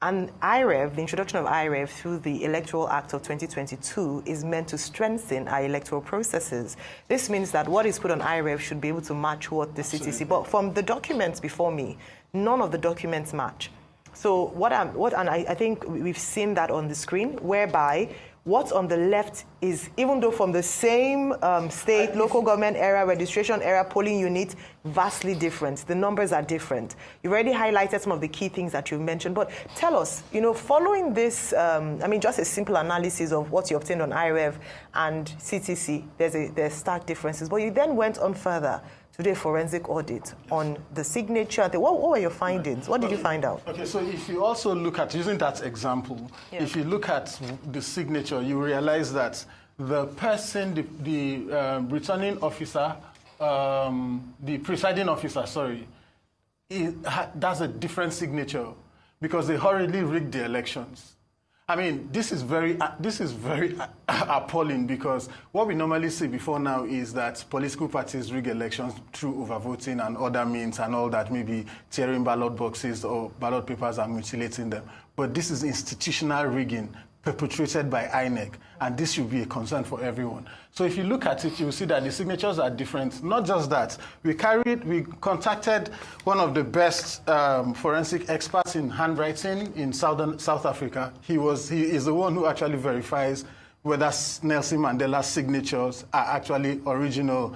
And IREV, the introduction of IREV through the Electoral Act of 2022 is meant to strengthen our electoral processes. This means that what is put on IREV should be able to match what the CTC, but from the documents before me, none of the documents match. So I think we've seen that on the screen, whereby what's on the left is, even though from the same state, local government area, registration area, polling unit, vastly different. The numbers are different. You've already highlighted some of the key things that you've mentioned, but tell us, following this, just a simple analysis of what you obtained on IREV and CTC, there's stark differences, but you then went on further to do a forensic audit on the signature. What were your findings? What did you find out? Okay, so if you also look at, using that example, if you look at the signature, you realize that the person, the returning officer, the presiding officer, sorry, that's a different signature because they hurriedly rigged the elections. I mean, this is very appalling because what we normally see before now is that political parties rig elections through overvoting and other means and all that, maybe tearing ballot boxes or ballot papers and mutilating them. But this is institutional rigging perpetrated by INEC, and this should be a concern for everyone. So if you look at it, you'll see that the signatures are different. Not just that, we contacted one of the best forensic experts in handwriting in South Africa. He is the one who actually verifies whether Nelson Mandela's signatures are actually original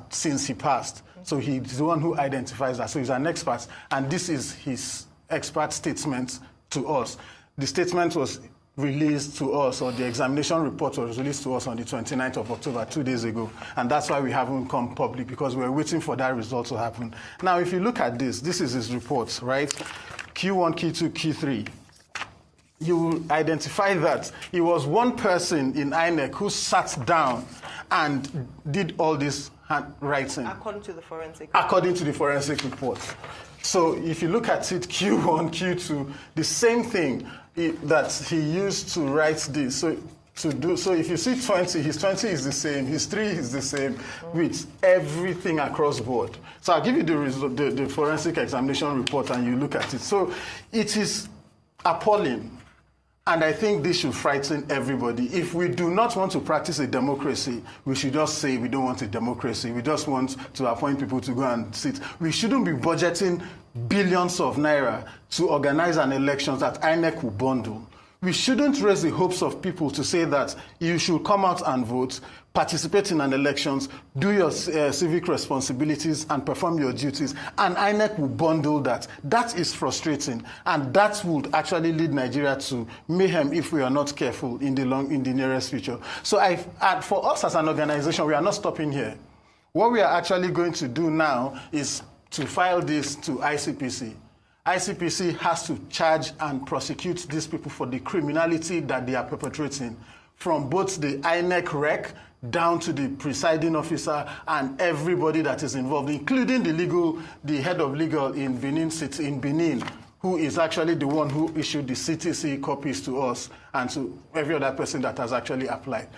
since he passed. So he's the one who identifies that. So he's an expert, and this is his expert statement to us. The statement was released to us, or the examination report was released to us on the 29th of October, 2 days ago. And that's why we haven't come public, because we're waiting for that result to happen. Now, if you look at this is his report, right? Q1, Q2, Q3. You will identify that it was one person in INEC who sat down and did all this handwriting. According to the forensic report. According to the forensic report. So if you look at it, Q1, Q2, the same thing that he used to write this. So if you see 20, his 20 is the same, his 3 is the same, with everything across board. So I'll give you the forensic examination report and you look at it. So it is appalling. And I think this should frighten everybody. If we do not want to practice a democracy, we should just say we don't want a democracy. We just want to appoint people to go and sit. We shouldn't be budgeting billions of naira to organize an election that INEC will bundle. We shouldn't raise the hopes of people to say that you should come out and vote, participate in an elections, do your civic responsibilities and perform your duties, and INEC will bundle that. That is frustrating, and that would actually lead Nigeria to mayhem if we are not careful in the nearest future. So for us as an organization, we are not stopping here. What we are actually going to do now is to file this to ICPC. ICPC has to charge and prosecute these people for the criminality that they are perpetrating, from both the INEC rec down to the presiding officer and everybody that is involved, including the head of legal in Benin City, in Benin, who is actually the one who issued the CTC copies to us and to every other person that has actually applied.